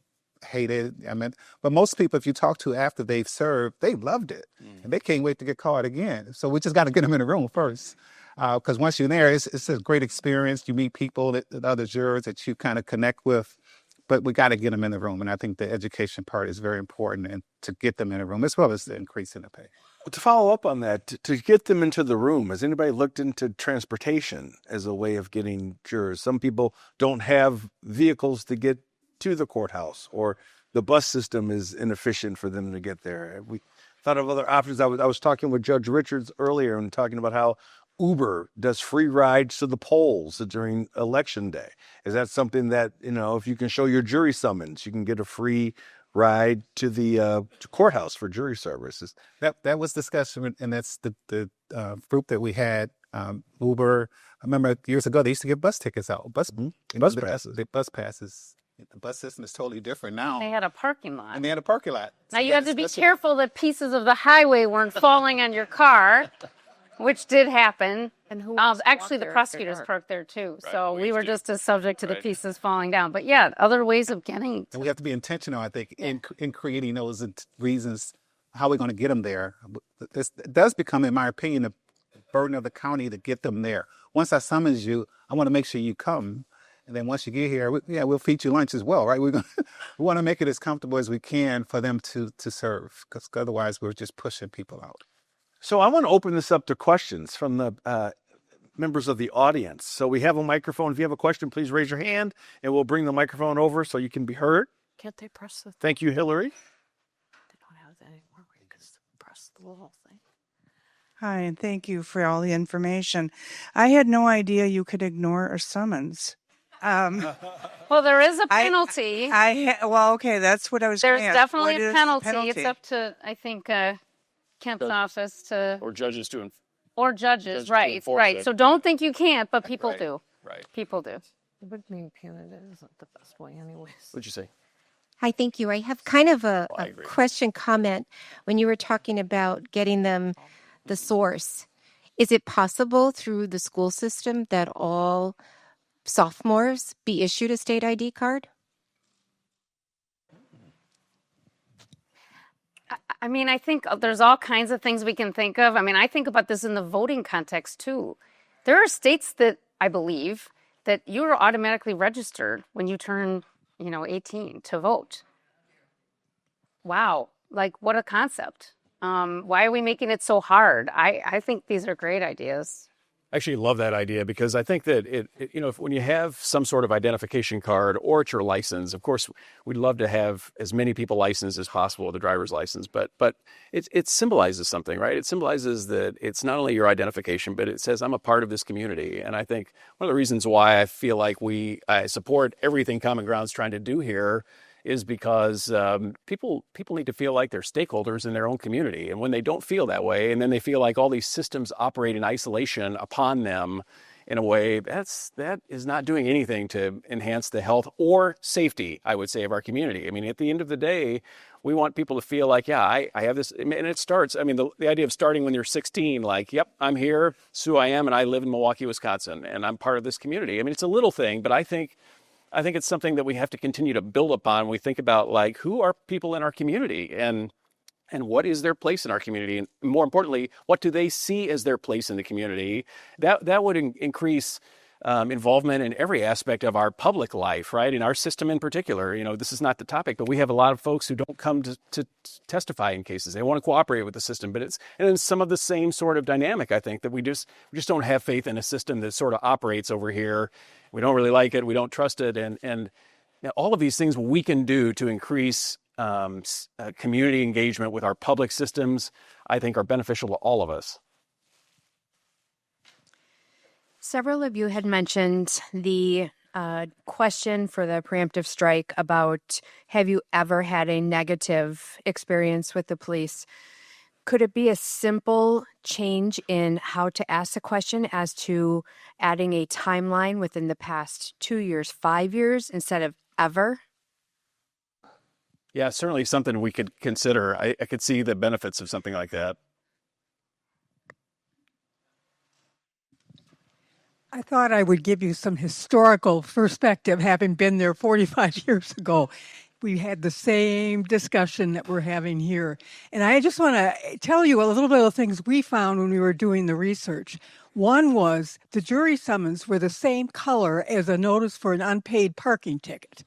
hate it. I mean, but most people, if you talk to after they've served, they loved it. And they can't wait to get caught again. So we just got to get them in the room first. Because once you're there, it's a great experience. You meet people, other jurors that you kind of connect with. But we got to get them in the room. And I think the education part is very important, and to get them in the room, as well as the increase in the pay. To follow up on that, to get them into the room, has anybody looked into transportation as a way of getting jurors? Some people don't have vehicles to get to the courthouse, or the bus system is inefficient for them to get there. We thought of other options. I was talking with Judge Richards earlier and talking about how Uber does free rides to the polls during election day. Is that something that, if you can show your jury summons, you can get a free ride to the courthouse for jury services? That was discussed, and that's the group that we had, Lubar. I remember years ago, they used to give bus tickets out, bus passes. The bus passes. The bus system is totally different now. They had a parking lot. And they had a parking lot. Now you have to be careful that pieces of the highway weren't falling on your car, which did happen. And who actually, the prosecutors parked there too. Right. So we were just as subject to the pieces falling down. But yeah, other ways of getting. And we have to be intentional, I think, in creating those reasons, how we're going to get them there. It does become, in my opinion, the burden of the county to get them there. Once I summons you, I want to make sure you come. And then once you get here, we'll feed you lunch as well, right? We want to make it as comfortable as we can for them to serve, because otherwise we're just pushing people out. So I want to open this up to questions from the members of the audience. So we have a microphone. If you have a question, please raise your hand, and we'll bring the microphone over so you can be heard. Can't they press the? Thank you, Hillary. They don't have that anymore because press the little thing. Hi, and thank you for all the information. I had no idea you could ignore a summons. Well, there is a penalty. Okay, that's what I was. There's definitely a penalty. It's up to, I think, Kemp's office to, or judges to, or judges, right? It. So don't think you can't, but people do. Right. People do. But being punitive isn't the best way, anyways. What'd you say? Hi, thank you. I have kind of a question comment when you were talking about getting them the source. Is it possible through the school system that all sophomores be issued a state ID card? I mean, I think there's all kinds of things we can think of. I mean, I think about this in the voting context too. There are states that I believe that you are automatically registered when you turn, 18 to vote. Wow. Like, what a concept. Why are we making it so hard? I think these are great ideas. I actually love that idea, because I think that when you have some sort of identification card or it's your license, of course, we'd love to have as many people licensed as possible with a driver's license, but it symbolizes something, right? It symbolizes that it's not only your identification, but it says I'm a part of this community. And I think one of the reasons why I feel like I support everything Common Ground's trying to do here is because people need to feel like they're stakeholders in their own community. And when they don't feel that way, and then they feel like all these systems operate in isolation upon them in a way, that is not doing anything to enhance the health or safety, I would say, of our community. I mean, at the end of the day, we want people to feel like, I have this, and it starts, the idea of starting when you're 16, like, yep, I'm here, it's who I am, and I live in Milwaukee, Wisconsin, and I'm part of this community. I mean, it's a little thing, but I think it's something that we have to continue to build upon when we think about, like, who are people in our community and what is their place in our community? And more importantly, what do they see as their place in the community? That would increase involvement in every aspect of our public life, right? In our system in particular. This is not the topic, but we have a lot of folks who don't come to testify in cases. They want to cooperate with the system, but it's some of the same sort of dynamic, I think, that we just don't have faith in a system that sort of operates over here. We don't really like it. We don't trust it. And all of these things we can do to increase community engagement with our public systems, I think, are beneficial to all of us. Several of you had mentioned the question for the preemptive strike about, have you ever had a negative experience with the police? Could it be a simple change in how to ask the question as to adding a timeline within the past 2 years, 5 years instead of ever? Yeah, certainly something we could consider. I could see the benefits of something like that. I thought I would give you some historical perspective, having been there 45 years ago. We had the same discussion that we're having here. And I just want to tell you a little bit of the things we found when we were doing the research. One was the jury summons were the same color as a notice for an unpaid parking ticket.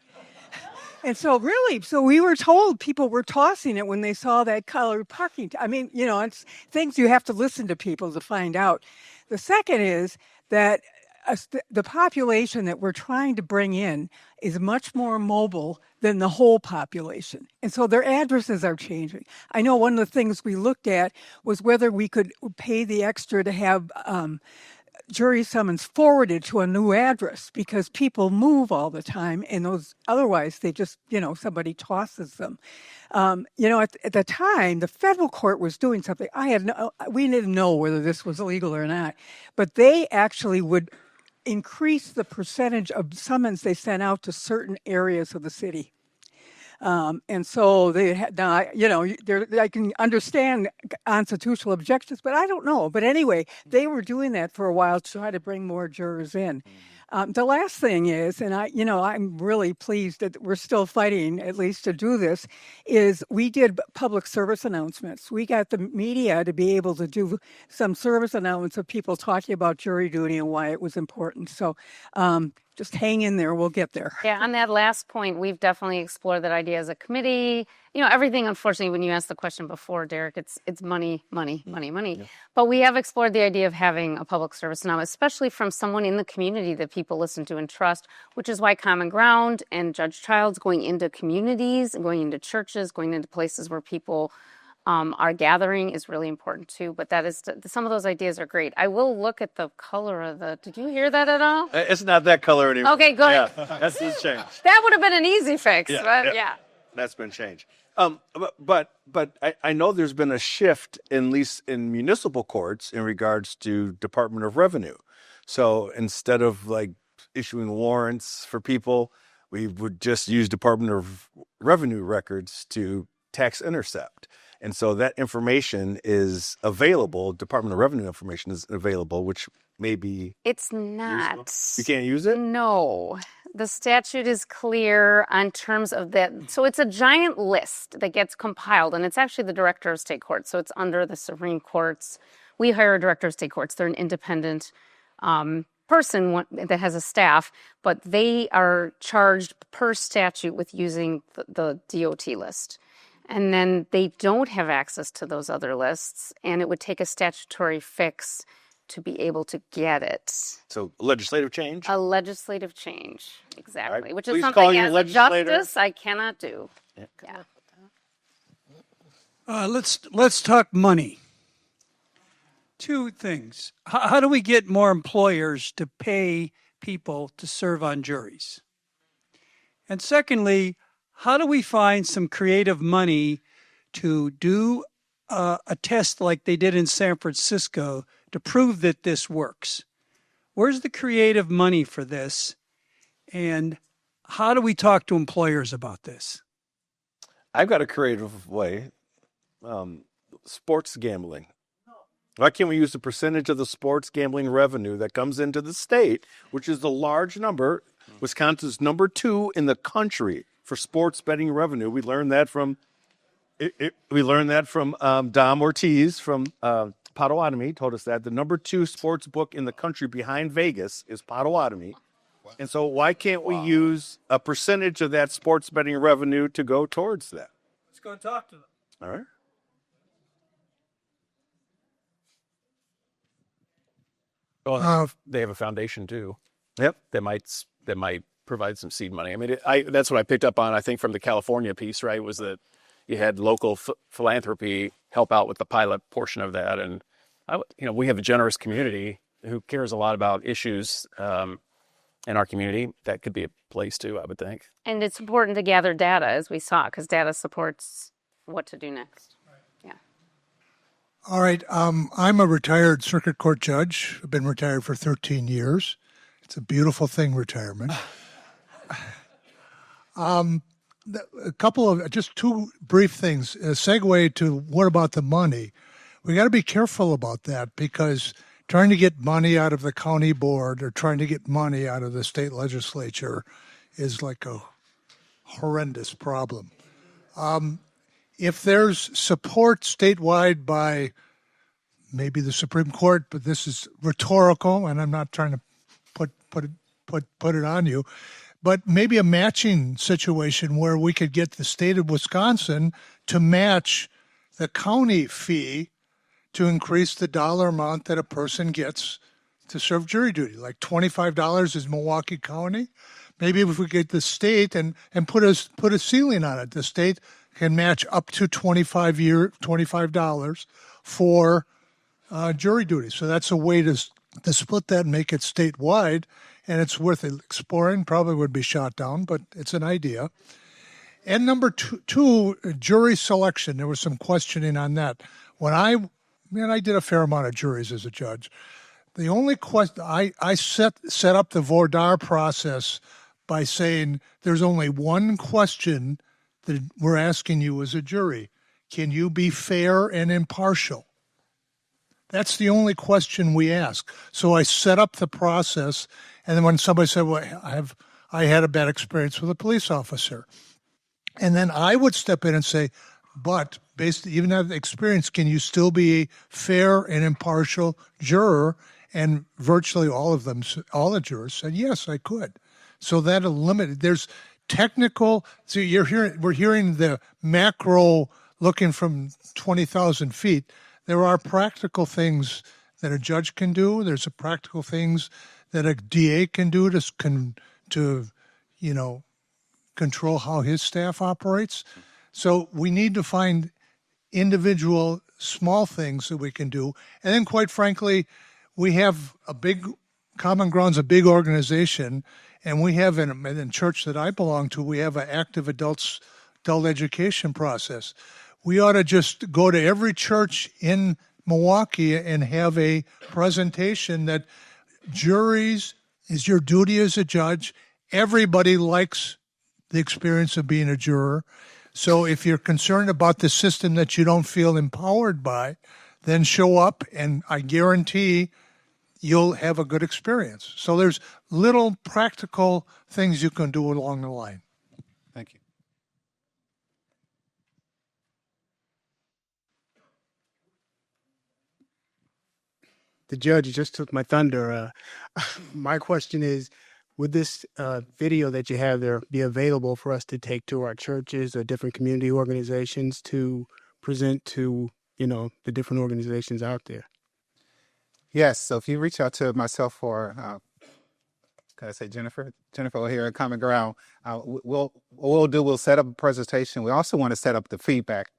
And so we were told people were tossing it when they saw that colored parking. It's things you have to listen to people to find out. The second is that the population that we're trying to bring in is much more mobile than the whole population. And so their addresses are changing. I know one of the things we looked at was whether we could pay the extra to have jury summons forwarded to a new address, because people move all the time, and otherwise they just, somebody tosses them. At the time, the federal court was doing something. We didn't know whether this was illegal or not, but they actually would increase the percentage of summons they sent out to certain areas of the city. And so I can understand constitutional objections, but I don't know. But anyway, they were doing that for a while to try to bring more jurors in. The last thing is, and I'm really pleased that we're still fighting at least to do this, is we did public service announcements. We got the media to be able to do some service announcements of people talking about jury duty and why it was important. So just hang in there. We'll get there. Yeah, on that last point, we've definitely explored that idea as a committee. Everything, unfortunately, when you asked the question before, Derek, it's money. Yeah. But we have explored the idea of having a public service now, especially from someone in the community that people listen to and trust, which is why Common Ground and Judge Childs going into communities and going into churches, going into places where people are gathering is really important too. But some of those ideas are great. I will look at the color of did you hear that at all? It's not that color anymore. Okay, good. Yeah, that's just changed. That would have been an easy fix. Yeah. That's been changed. But I know there's been a shift, at least in municipal courts, in regards to Department of Revenue. So instead of issuing warrants for people, we would just use Department of Revenue records to tax intercept. And so that information is available. Department of Revenue information is available, which may be... It's not. Usable. You can't use it? No. The statute is clear on terms of that. So it's a giant list that gets compiled, and it's actually the Director of State Courts. So it's under the Supreme Courts. We hire a Director of State Courts. They're an independent person that has a staff, but they are charged per statute with using the DOT list. And then they don't have access to those other lists, and it would take a statutory fix to be able to get it. So legislative change? A legislative change, exactly. Right. Which Please is call something your as a legislator. justice I cannot do. Yeah. Let's talk money. Two things. How do we get more employers to pay people to serve on juries? And secondly, how do we find some creative money to do a test like they did in San Francisco to prove that this works? Where's the creative money for this? And how do we talk to employers about this? I've got a creative way. Sports gambling. Why can't we use the percentage of the sports gambling revenue that comes into the state, which is a large number? Wisconsin's number 2 in the country for sports betting revenue. We learned that from Dom Ortiz from Potawatomi. Told us that the number 2 sports book in the country behind Vegas is Potawatomi. And so why can't we use a percentage of that sports betting revenue to go towards that? Let's go and talk to them. All right. Well, they have a foundation too. Yep. That might provide some seed money. I mean, that's what I picked up on, I think, from the California piece, right, was that you had local philanthropy help out with the pilot portion of that. And, we have a generous community who cares a lot about issues in our community. That could be a place too, I would think. And it's important to gather data, as we saw, because data supports what to do next. All right. I'm a retired circuit court judge. I've been retired for 13 years. It's a beautiful thing, retirement. A couple of just two brief things. A segue to what about the money? We got to be careful about that because trying to get money out of the county board or trying to get money out of the state legislature is like a horrendous problem. If there's support statewide by maybe the Supreme Court, but this is rhetorical, and I'm not trying to put it on you, but maybe a matching situation where we could get the state of Wisconsin to match the county fee to increase the dollar amount that a person gets to serve jury duty. Like $25 is Milwaukee County. Maybe if we get the state and put a ceiling on it, the state can match up to $25 for jury duty. So that's a way to split that and make it statewide, and it's worth exploring. Probably would be shot down, but it's an idea. And number two, jury selection. There was some questioning on that. When I did a fair amount of juries as a judge. The only question I set up the voir dire process by saying there's only one question that we're asking you as a jury. Can you be fair and impartial? That's the only question we ask. So I set up the process, and then when somebody said, well, I had a bad experience with a police officer, and then I would step in and say, but based even on the experience, can you still be a fair and impartial juror? And virtually all the jurors said, yes, I could. So that eliminated, there's technical, so we're hearing the macro looking from 20,000 feet. There are practical things that a judge can do. There's practical things that a DA can do to control how his staff operates. So we need to find individual small things that we can do. And then quite frankly, we have a big, Common Ground's a big organization, and we have in the church that I belong to, we have an active adult education process. We ought to just go to every church in Milwaukee and have a presentation that juries is your duty as a judge. Everybody likes the experience of being a juror. So if you're concerned about the system that you don't feel empowered by, then show up, and I guarantee you'll have a good experience. So there's little practical things you can do along the line. Thank you. The judge just took my thunder. My question is, would this video that you have there be available for us to take to our churches or different community organizations to present to, the different organizations out there? Yes. So if you reach out to myself or, can I say Jennifer here at Common Ground, we'll set up a presentation. We also want to set up the feedback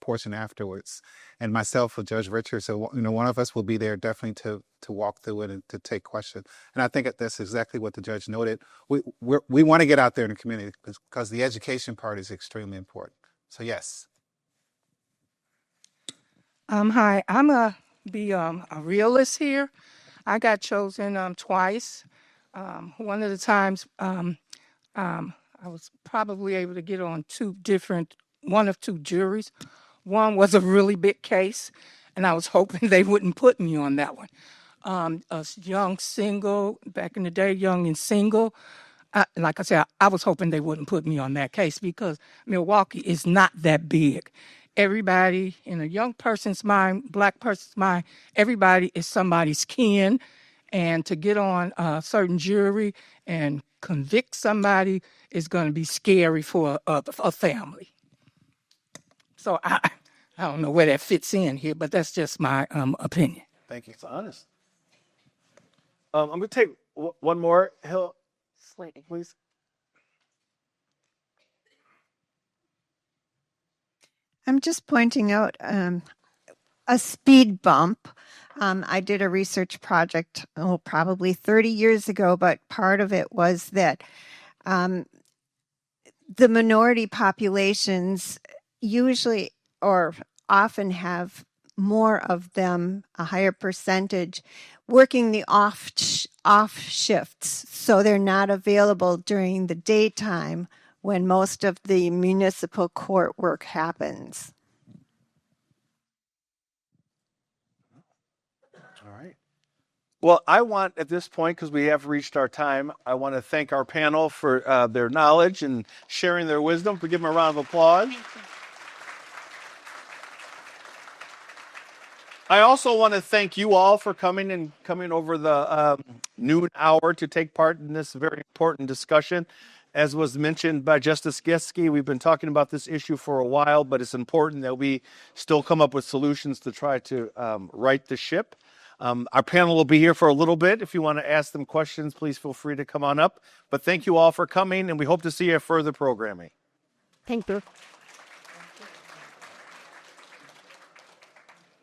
portion afterwards, and myself or Judge Richard. So one of us will be there definitely to walk through it and to take questions. And I think that's exactly what the judge noted. We want to get out there in the community because the education part is extremely important. So yes. Hi, I'm a realist here. I got chosen twice. One of the times I was probably able to get on one of two juries. One was a really big case, and I was hoping they wouldn't put me on that one. A young single, back in the day, young and single. Like I said, I was hoping they wouldn't put me on that case because Milwaukee is not that big. Everybody, in a young person's mind, black person's mind, everybody is somebody's kin. And to get on a certain jury and convict somebody is going to be scary for a family. So I don't know where that fits in here, but that's just my opinion. Thank you. It's honest. I'm going to take one more. Hill, please. I'm just pointing out a speed bump. I did a research project, probably 30 years ago, but part of it was that the minority populations usually or often have more of them, a higher percentage, working the off shifts, so they're not available during the daytime when most of the municipal court work happens. All right. Well, I want, at this point, because we have reached our time, I want to thank our panel for their knowledge and sharing their wisdom. Give them a round of applause. I also want to thank you all for coming over the noon hour to take part in this very important discussion. As was mentioned by Justice Geske, we've been talking about this issue for a while, but it's important that we still come up with solutions to try to right the ship. Our panel will be here for a little bit. If you want to ask them questions, please feel free to come on up. But thank you all for coming, and we hope to see you at further programming. Thank you.